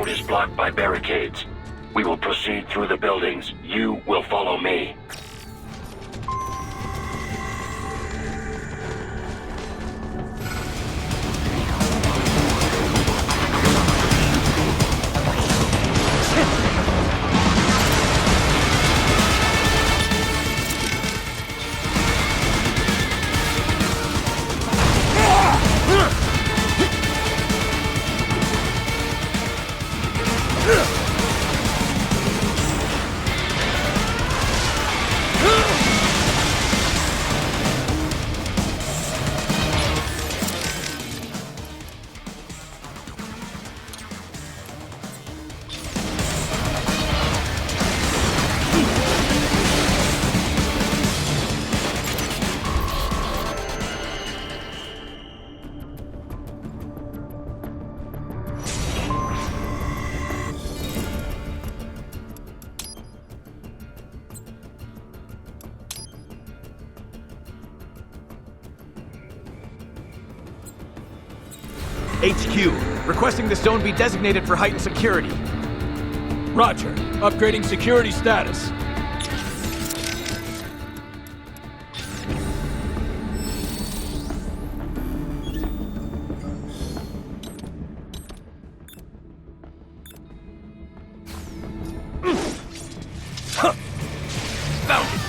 road is blocked by barricades. We will proceed through the buildings. You will follow me. HQ, requesting this zone be designated for heightened security. Roger. Upgrading security status. Found it!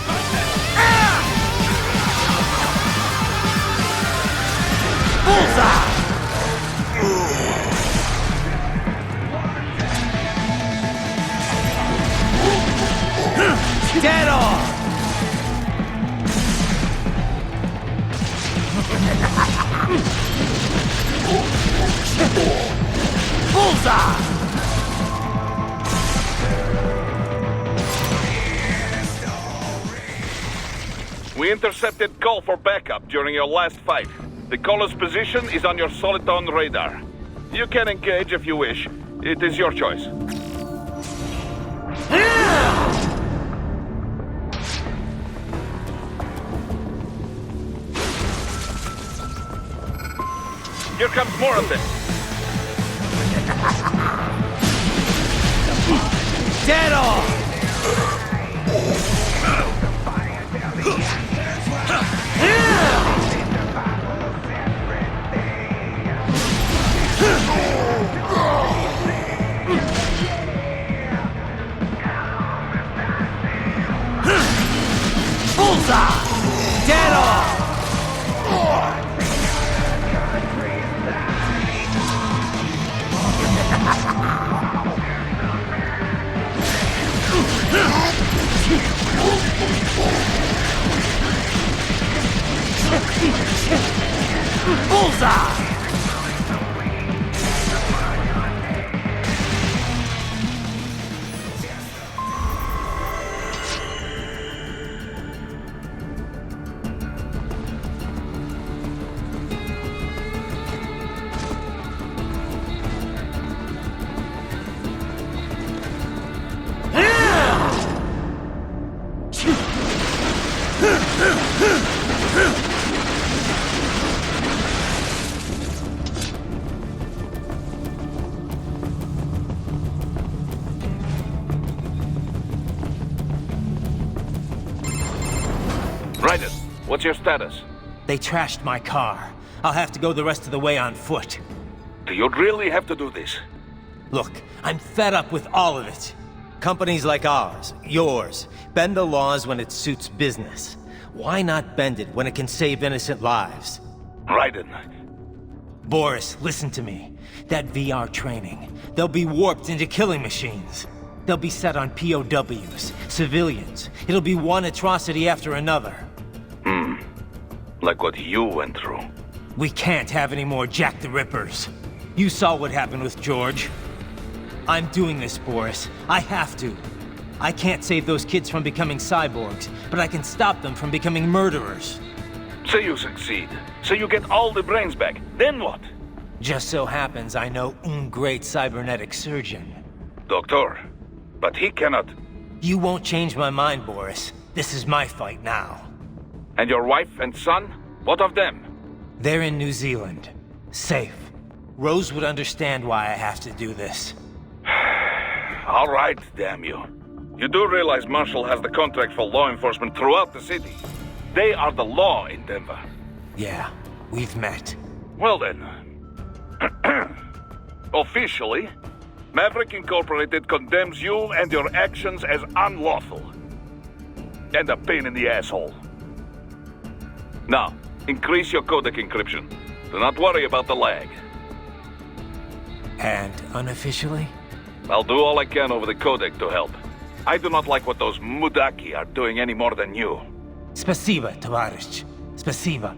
Bullseye! Dead on! Bullseye! We intercepted call for backup during your last fight. The caller's position is on your Soliton radar. You can engage if you wish. It is your choice. Here comes more of this. Dead on! Bullseye! Dead on! Bullseye! Raiden, what's your status? They trashed my car. I'll have to go the rest of the way on foot. Do you really have to do this? Look, I'm fed up with all of it. Companies like ours, yours, bend the laws when it suits business. Why not bend it when it can save innocent lives? Raiden. Boris, listen to me. That VR training, they'll be warped into killing machines. They'll be set on POWs, civilians. It'll be one atrocity after another. Like what you went through. We can't have any more Jack the Rippers. You saw what happened with George. I'm doing this, Boris. I have to. I can't save those kids from becoming cyborgs, but I can stop them from becoming murderers. Say you succeed. Say you get all the brains back. Then what? Just so happens I know un great cybernetic surgeon. Doctor. But he cannot... You won't change my mind, Boris. This is my fight now. And your wife and son? What of them? They're in New Zealand. Safe. Rose would understand why I have to do this. All right, damn you. You do realize Marshall has the contract for law enforcement throughout the city. They are the law in Denver. Yeah, we've met. Well then. Officially, Maverick Incorporated condemns you and your actions as unlawful. And a pain in the asshole. Now, increase your codec encryption. Do not worry about the lag. And unofficially? I'll do all I can over the codec to help. I do not like what those mudaki are doing any more than you. Спасибо, товарищ. Спасибо.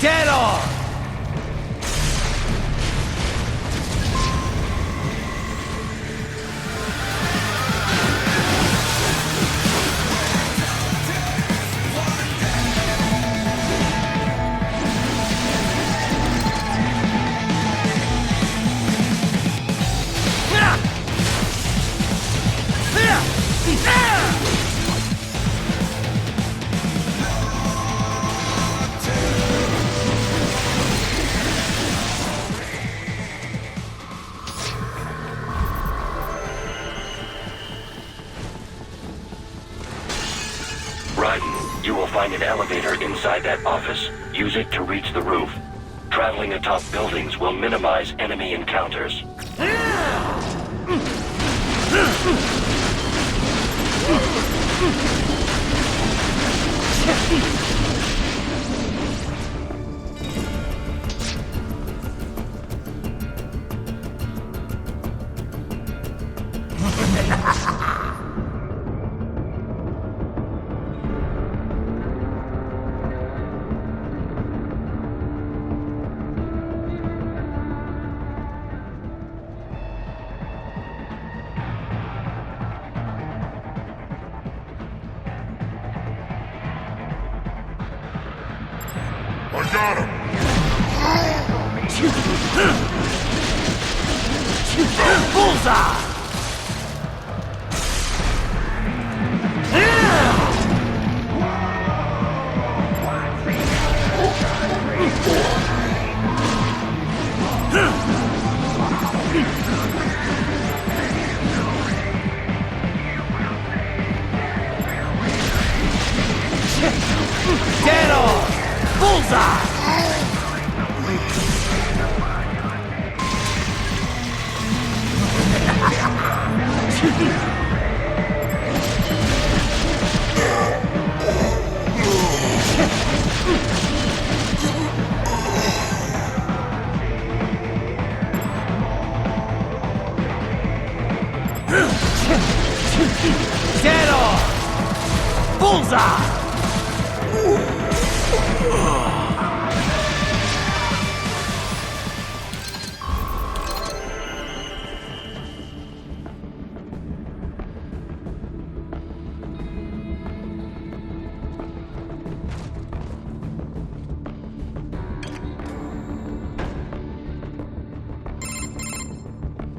Dead on! Ryden, you will find an elevator inside that office. Use it to reach the roof. Traveling atop buildings will minimize enemy encounters. I got him! Bullseye! Dead on! Bullseye! Dead on! Bullseye!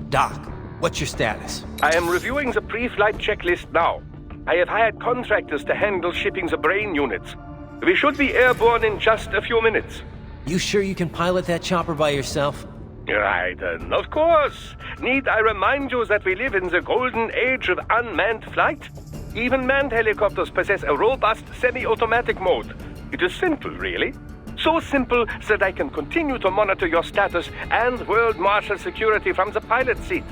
Doc, what's your status? I am reviewing the pre-flight checklist now. I have hired contractors to handle shipping the brain units. We should be airborne in just a few minutes. You sure you can pilot that chopper by yourself? Right, of course. Need I remind you that we live in the golden age of unmanned flight? Even manned helicopters possess a robust semi-automatic mode. It is simple, really. So simple that I can continue to monitor your status and world marshal security from the pilot seat.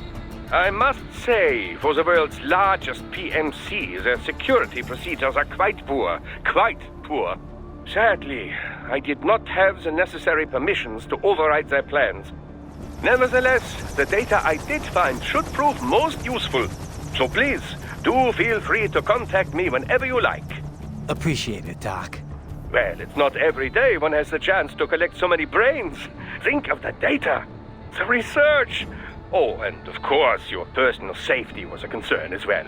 I must say, for the world's largest PMC, their security procedures are quite poor. Quite poor. Sadly, I did not have the necessary permissions to override their plans. Nevertheless, the data I did find should prove most useful. So please, do feel free to contact me whenever you like. Appreciate it, Doc. Well, it's not every day one has the chance to collect so many brains. Think of the data. The research! Oh, and of course, your personal safety was a concern as well.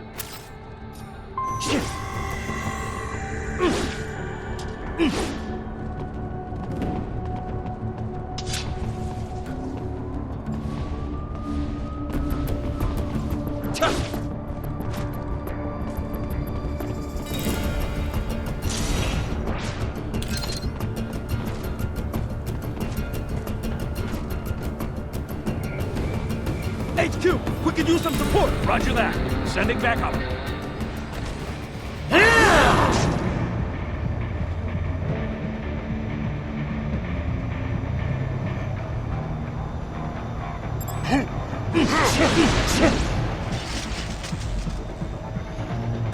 HQ, we could use some support. Roger that. Sending back up.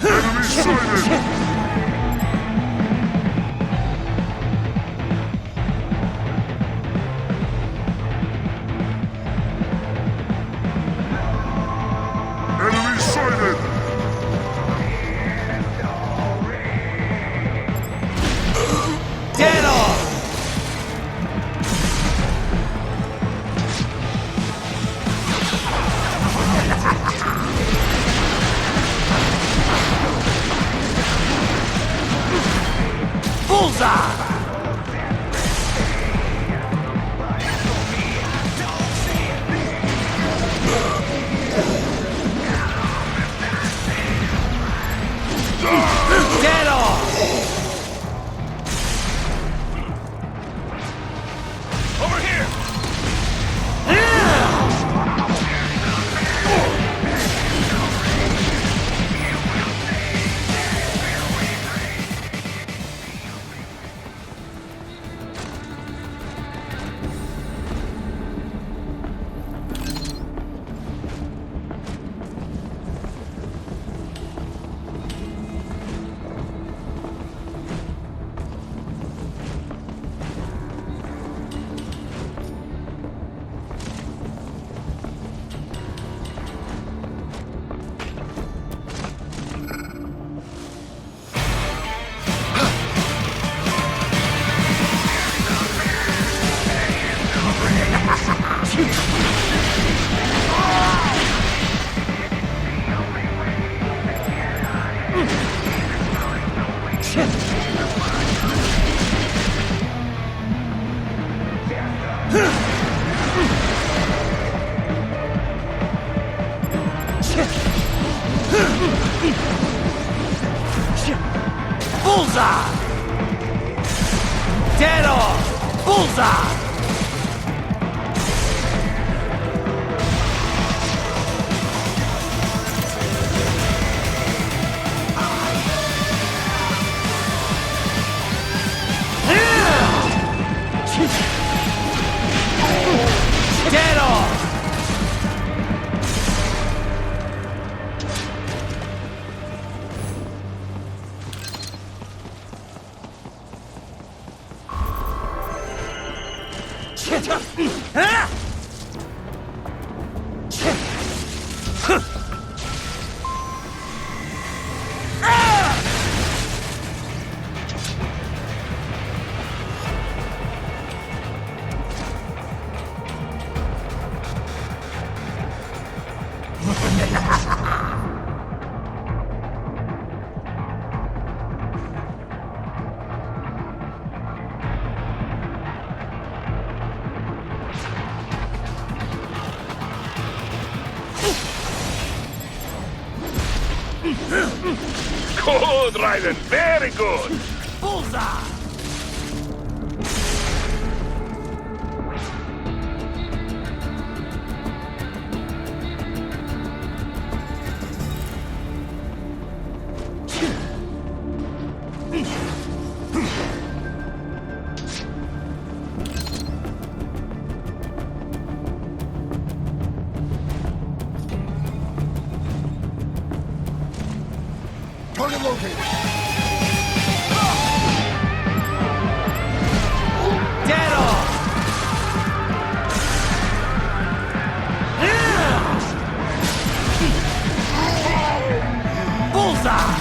Enemy sighted! Enemy sighted! Dead on! Bullseye! Dead on! Over here! Bullseye! Dead on! Bullseye! Dead on! Good, Raiden. Very good. Bullseye! Target located! Dead on! Bullseye!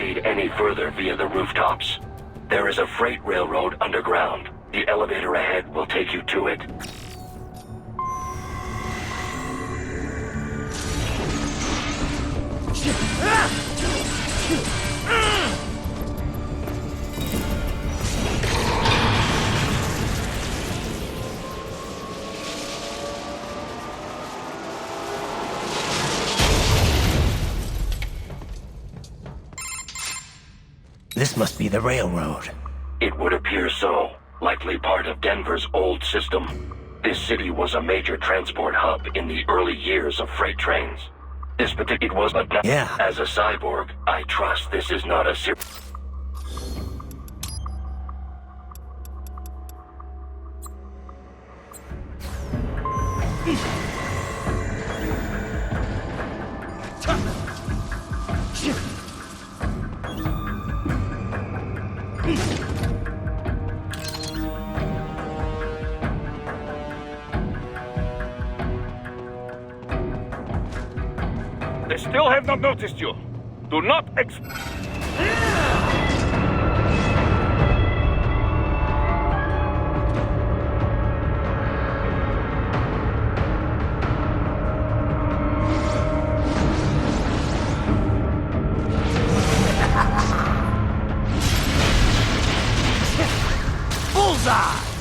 proceed any further via the rooftops. There is a freight railroad underground. The elevator ahead will take you to it. This must be the railroad. It would appear so. Likely part of Denver's old system. This city was a major transport hub in the early years of freight trains. This particular was, but now, Yeah. as a cyborg, I trust this is not a They still have not noticed you. Do not Bullseye!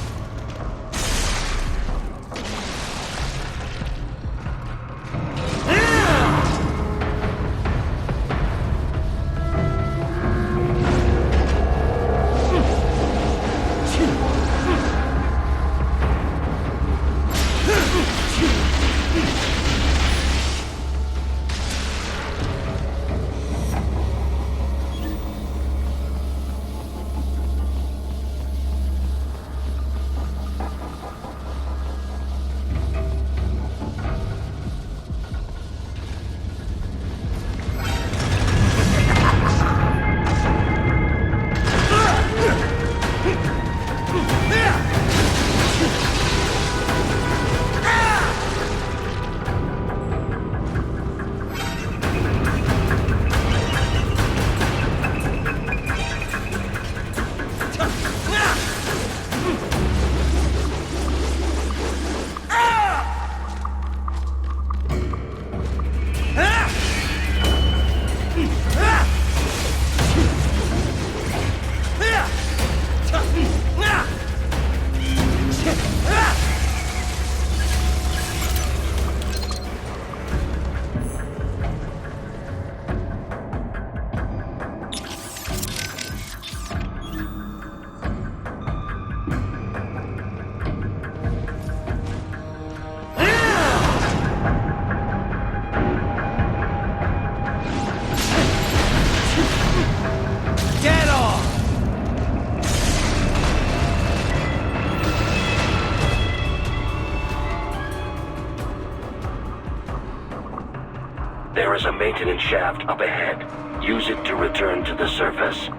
There is a maintenance shaft up ahead. Use it to return to the surface.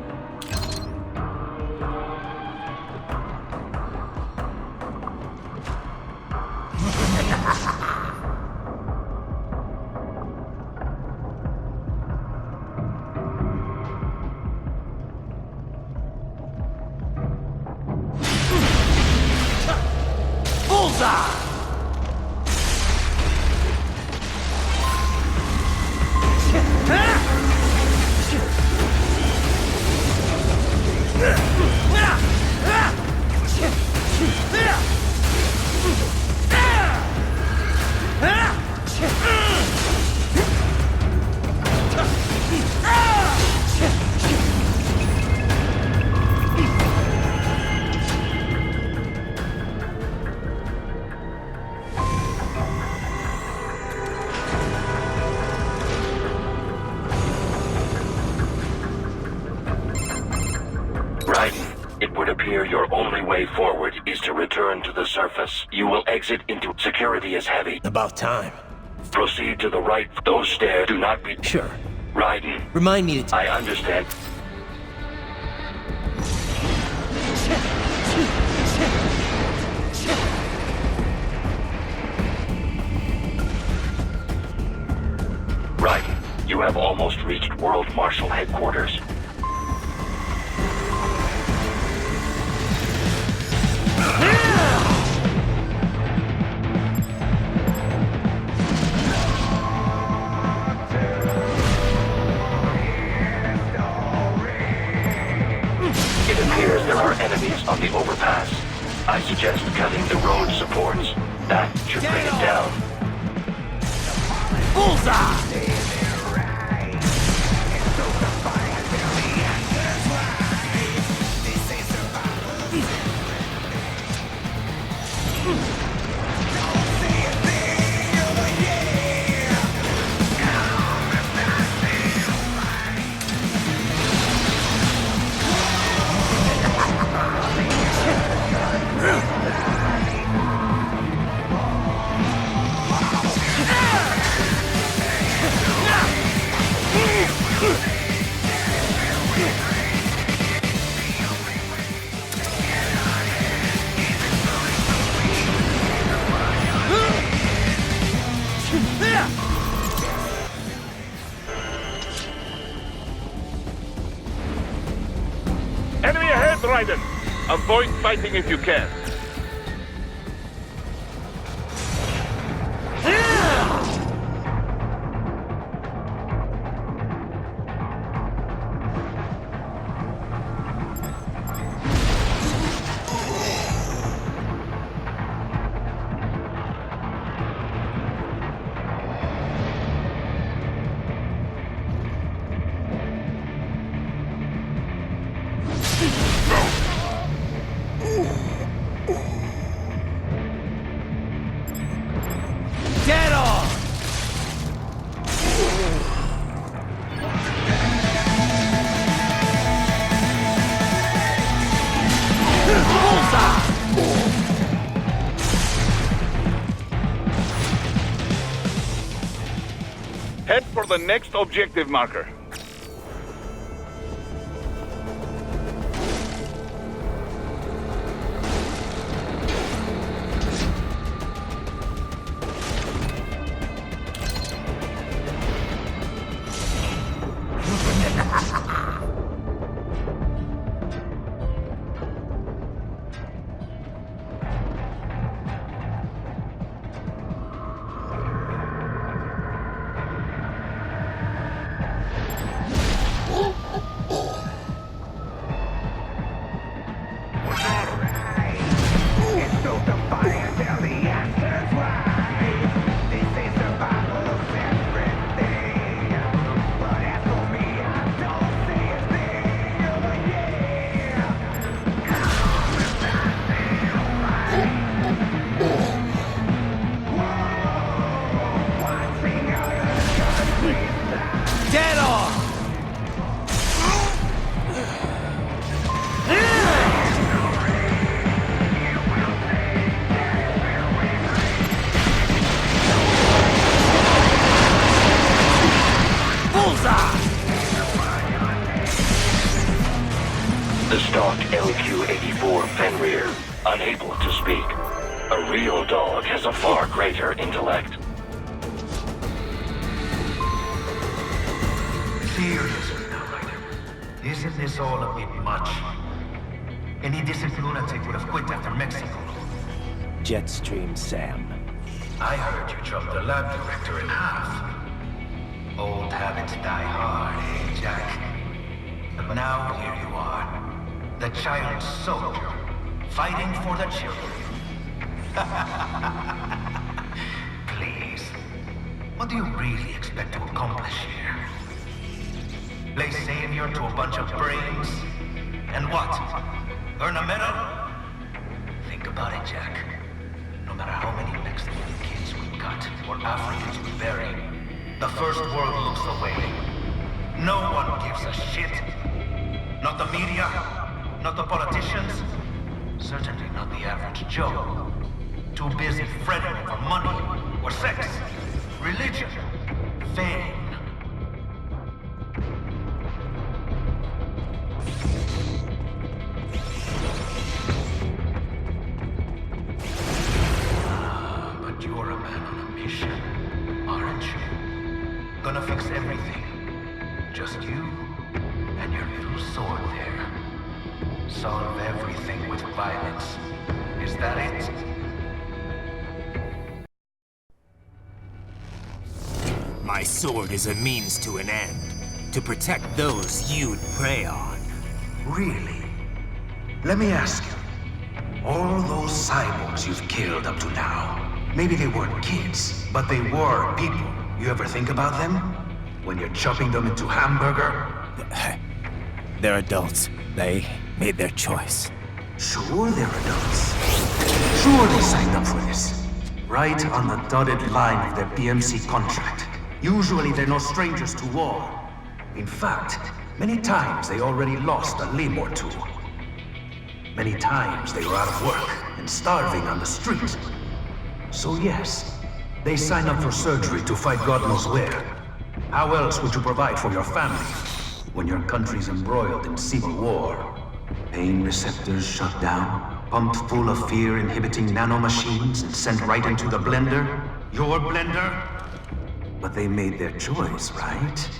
Bullseye! It would appear your only way forward is to return to the surface. You will exit into security is heavy. About time. Proceed to the right. Those stairs do not be... Sure. Raiden, Remind me to... I understand. Raiden, you have almost reached World Marshal Headquarters. on the overpass. I suggest cutting the road supports. That should bring it down. Bullseye! Enemy ahead, Raiden! Avoid fighting if you can. Get on! Bullseye! Head for the next objective marker. Get on! Bullseye! The stock LQ-84 Fenrir, unable to speak. A real dog has a far greater intellect. Seriously now, Ryder. Isn't this all a bit much? Any decent lunatic would have quit after Mexico. Jetstream, Sam. I heard you chopped the lab director in half. Old habits die hard, eh, Jack? But now here you are. The child soldier, fighting for the children. Please. What do you really expect to accomplish here? Play savior to a bunch of brains? And what? Earn a medal? Think about it, Jack. No matter how many Mexican kids we cut or Africans we bury, the first world looks away. No one gives a shit. Not the media, not the politicians, certainly not the average Joe. Too busy fretting for money or sex, religion, fame. But you're a man on a mission, aren't you? Gonna fix everything. Just you and your little sword there. Solve everything with violence. Is that it? My sword is a means to an end. To protect those you'd prey on. Really? Let me ask you. All those cyborgs you've killed up to now, maybe they weren't kids, but they were people. You ever think about them? When you're chopping them into hamburger? They're adults. They made their choice. Sure they're adults. Sure they signed up for this. Right on the dotted line of their BMC contract. Usually they're no strangers to war. In fact, many times they already lost a limb or two. Many times they were out of work and starving on the street. So yes, they signed up for surgery to fight God knows where. How else would you provide for your family when your country's embroiled in civil war? Pain receptors shut down, pumped full of fear-inhibiting nanomachines and sent right into the blender? Your blender? But they made their choice, right?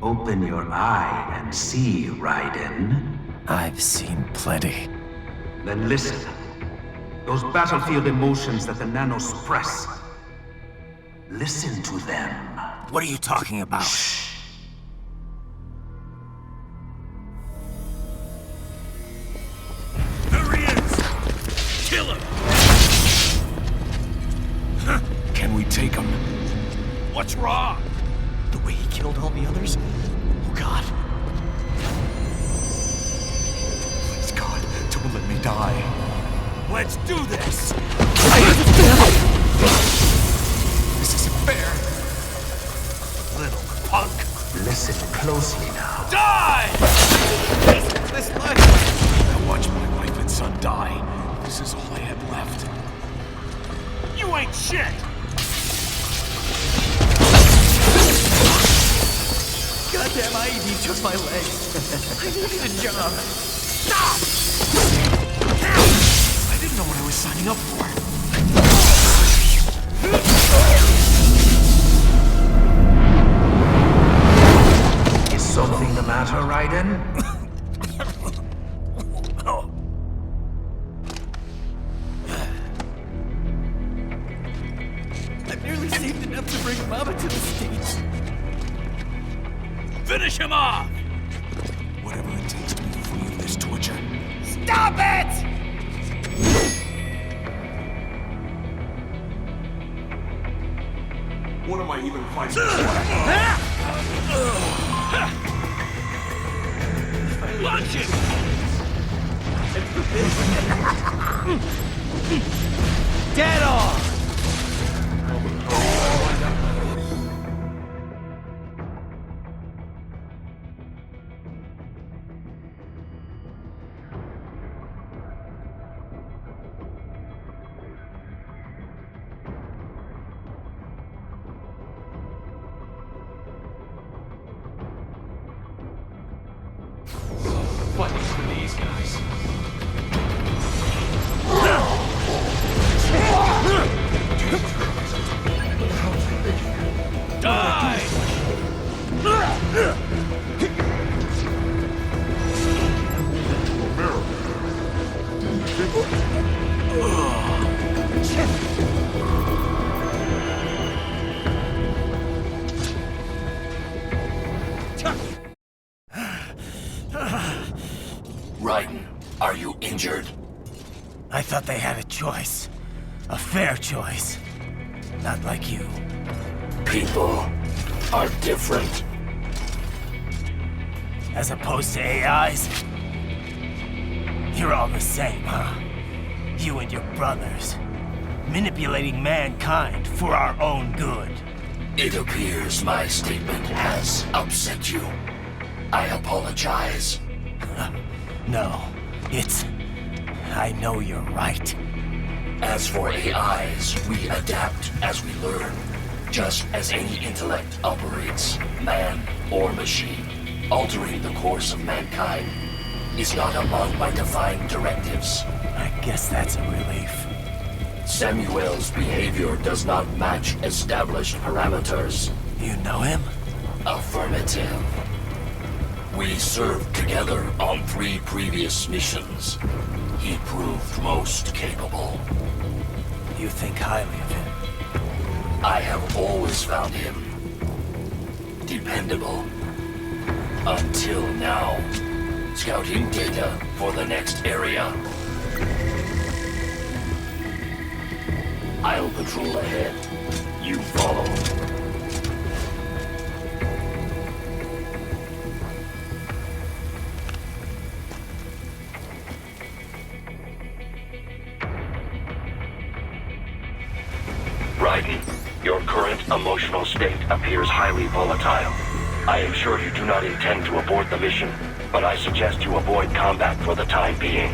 Open your eye and see, Raiden. I've seen plenty. Then listen. Those battlefield emotions that the nanos suppress. Listen to them. What are you talking about? There he is! Kill him! Can we take him? What's wrong? The way he killed all the others? Oh, God. Please, God, don't let me die. Let's do this! This isn't fair. Little punk! Listen closely now. Die! This life. I watched my wife and son die. This is all I had left. You ain't shit! Goddamn IED took my leg. I needed a job. Stop! I didn't know what I was signing up for. Is something the matter, Raiden? I barely saved enough to bring Mama to the States. Finish him off! Whatever it takes to be free of this torture. Stop it! What am I even fighting for? Launch it! Dead on! Fighting for these guys. Die! Raiden, are you injured? I thought they had a choice. A fair choice. Not like you. People are different. As opposed to AIs? You're all the same, huh? You and your brothers. Manipulating mankind for our own good. It appears my statement has upset you. I apologize. No, it's... I know you're right. As for AIs, we adapt as we learn. Just as any intellect operates, man or machine. Altering the course of mankind is not among my defined directives. I guess that's a relief. Samuel's behavior does not match established parameters. You know him? Affirmative. We served together on 3 previous missions. He proved most capable. You think highly of him? I have always found him dependable. Until now. Scouting data for the next area. I'll patrol ahead. You follow. Raiden, your current emotional state appears highly volatile. I am sure you do not intend to abort the mission, but I suggest you avoid combat for the time being.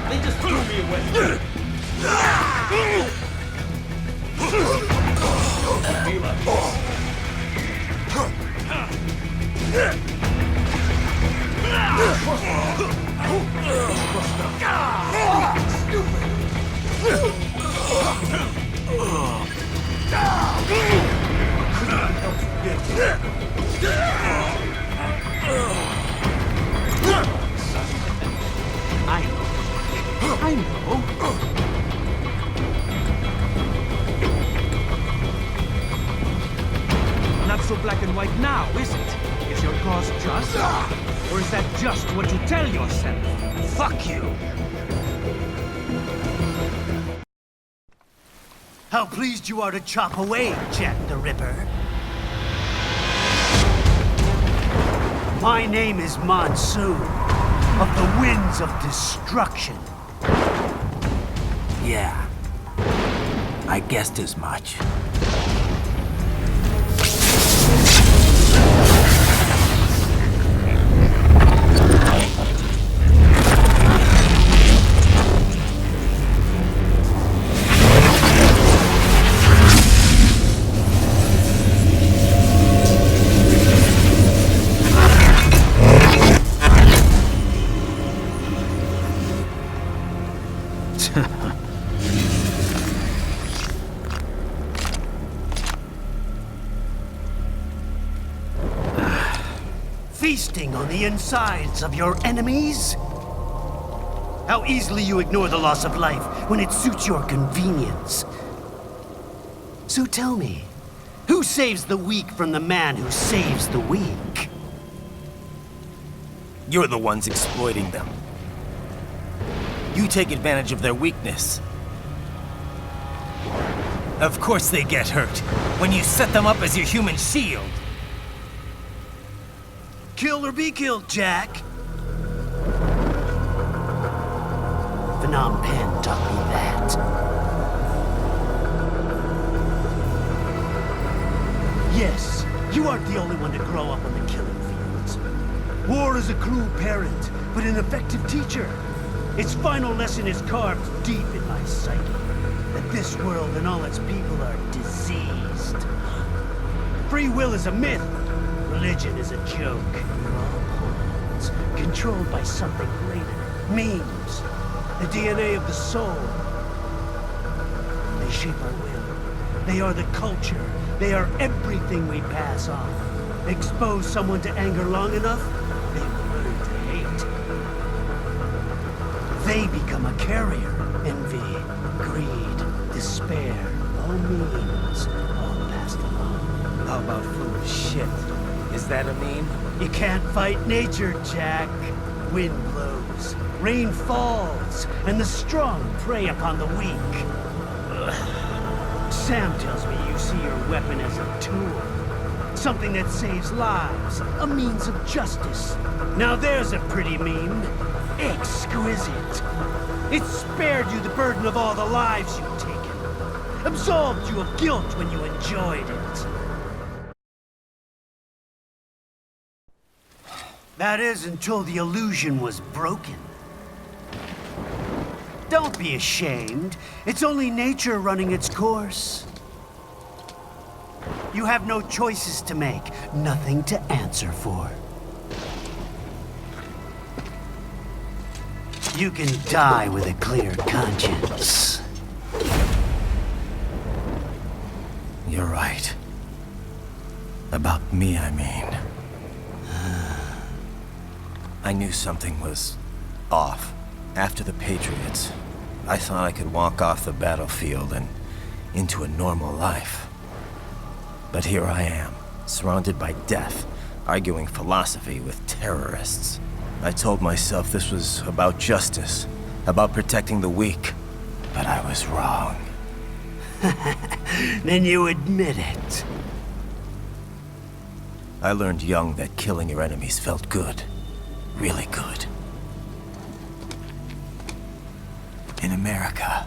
They just threw me away. I know. Not so black and white now, is it? Is your cause just? Or is that just what you tell yourself? Fuck you! How pleased you are to chop away, Jack the Ripper. My name is Monsoon, of the Winds of Destruction. Yeah, I guessed as much. Feasting on the insides of your enemies? How easily you ignore the loss of life when it suits your convenience. So tell me, who saves the weak from the man who saves the weak? You're the ones exploiting them. You take advantage of their weakness. Of course they get hurt when you set them up as your human shield. Kill or be killed, Jack. Phnom Penh taught me that. Yes, you aren't the only one to grow up on the killing fields. War is a cruel parent, but an effective teacher. Its final lesson is carved deep in my psyche. That this world and all its people are diseased. Free will is a myth. Religion is a joke. We're all controlled by something greater. Memes. The DNA of the soul. They shape our will. They are the culture. They are everything we pass on. Expose someone to anger long enough, they will learn to hate. They become a carrier. Envy, greed, despair, all memes, all passed along. How about full of shit? Is that a meme? You can't fight nature, Jack. Wind blows, rain falls, and the strong prey upon the weak. Ugh. Sam tells me you see your weapon as a tool. Something that saves lives, a means of justice. Now there's a pretty meme. Exquisite. It spared you the burden of all the lives you've taken. Absolved you of guilt when you enjoyed it. That is until the illusion was broken. Don't be ashamed. It's only nature running its course. You have no choices to make, nothing to answer for. You can die with a clear conscience. You're right. About me, I mean. I knew something was off. After the Patriots, I thought I could walk off the battlefield and into a normal life. But here I am, surrounded by death, arguing philosophy with terrorists. I told myself this was about justice, about protecting the weak. But I was wrong. Then you admit it. I learned young that killing your enemies felt good. Really good. In America,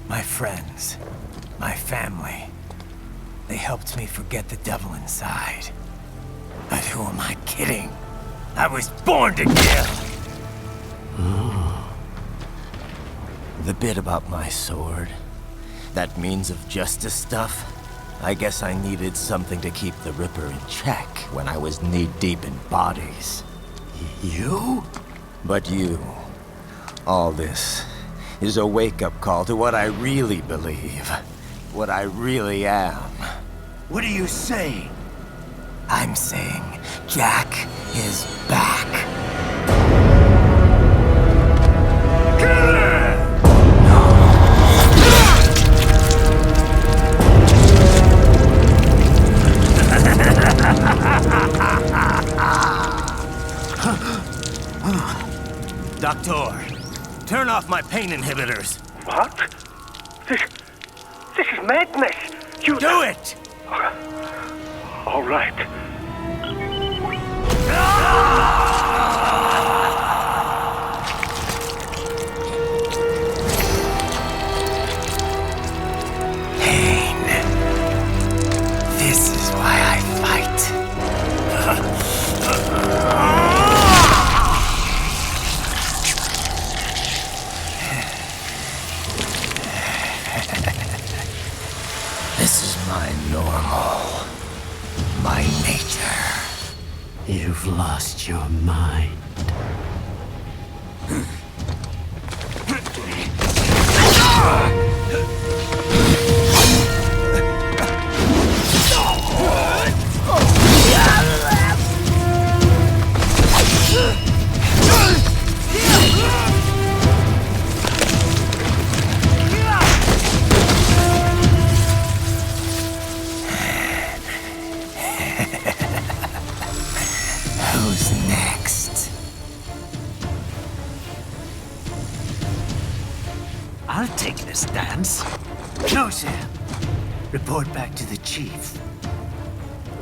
my friends, my family, they helped me forget the devil inside. But who am I kidding? I was born to kill! The bit about my sword, that means of justice stuff, I guess I needed something to keep the Ripper in check when I was knee-deep in bodies. You? But you, all this, is a wake-up call to what I really believe. What I really am. What are you saying? I'm saying Jack is back. Doctor, turn off my pain inhibitors. What? This is madness. You do it! All right. Pain. This is why I fight. This is my normal. My nature. You've lost your mind. Who's next? I'll take this dance. No, Sam. Report back to the chief.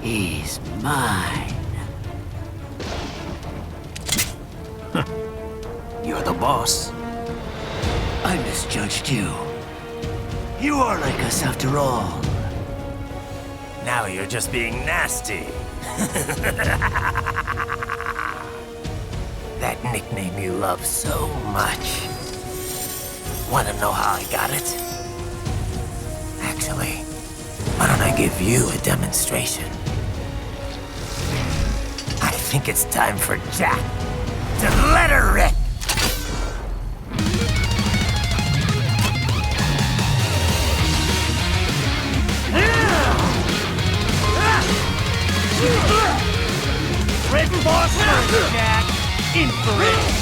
He's mine. You're the boss. I misjudged you. You are like us after all. Now you're just being nasty. That nickname you love so much. Want to know how I got it? Actually, why don't I give you a demonstration? I think it's time for Jack to let her rip! Red phosphorus, Jack! Infrared!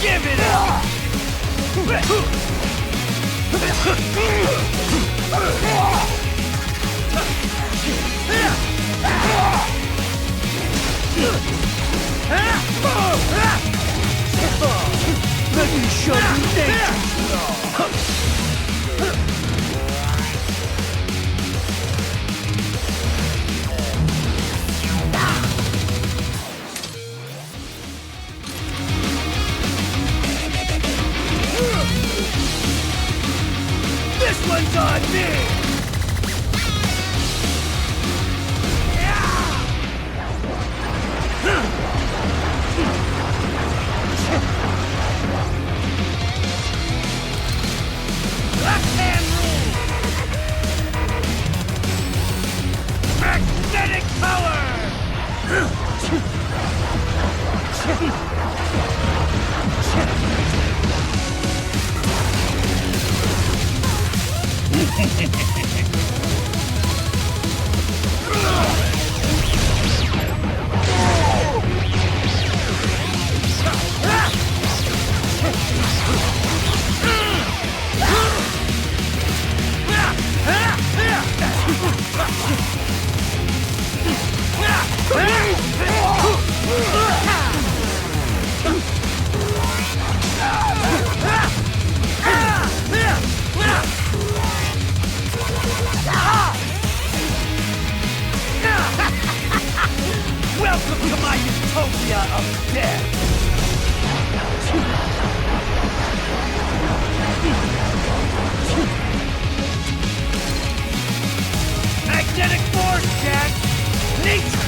Give it up! Let me show you nature! This one's on me! Left-hand rule! Magnetic power! Welcome to my utopia of death! Magnetic force, Jack! Nature!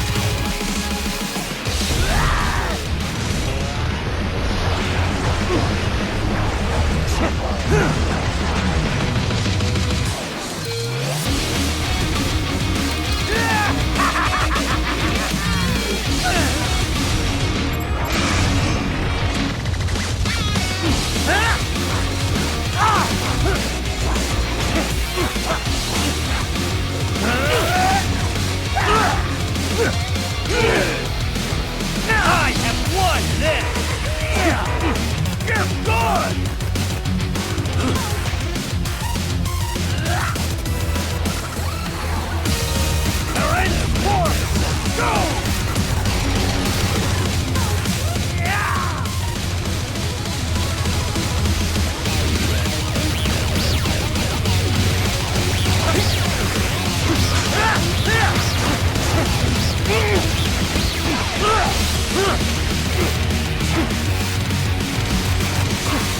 I have won this! You're gone! Surrender force! Go!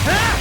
Ah!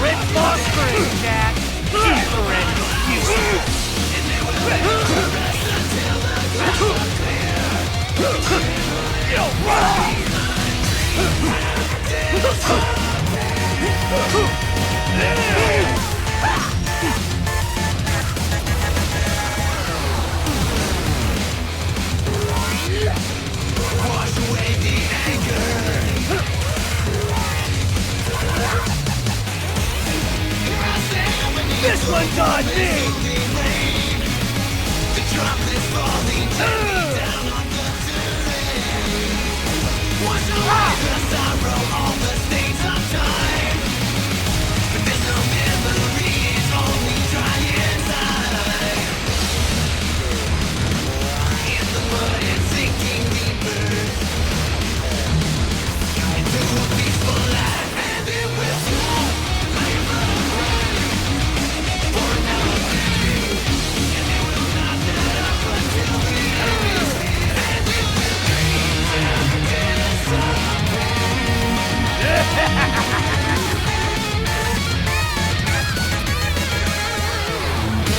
Red phosphorus, Jack! Infrared useless! This one's on me!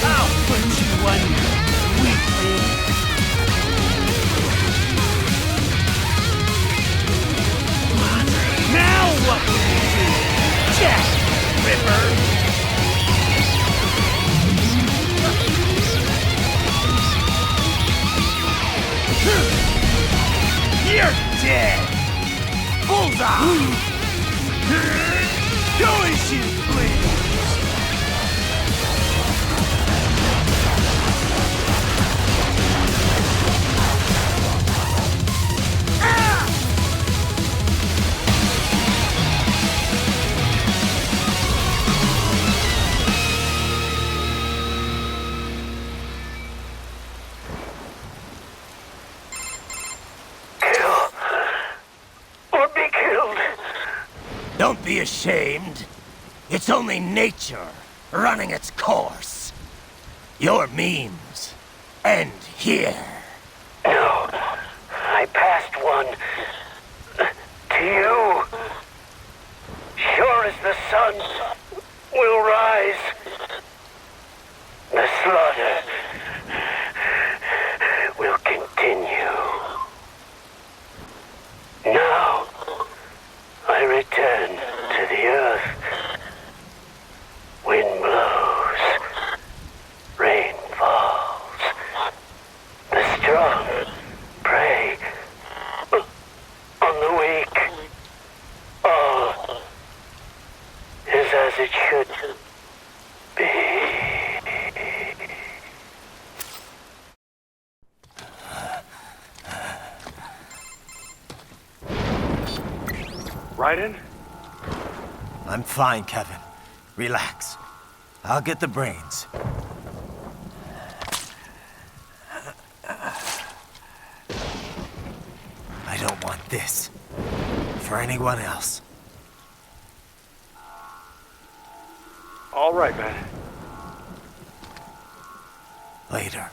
I'll put you under, weakling. Now what will you do, Jack Ripper? You're dead! Bullseye! Go as you please! Don't be ashamed. It's only nature running its course. Your memes end here. No, I passed one to you. Sure as the sun will rise, the slaughter will continue. Now, I return to the earth. Wind blows, rain falls. The strong prey on the weak. All is as it should be. Raiden? I'm fine, Kevin. Relax. I'll get the brains. I don't want this for anyone else. All right, man. Later.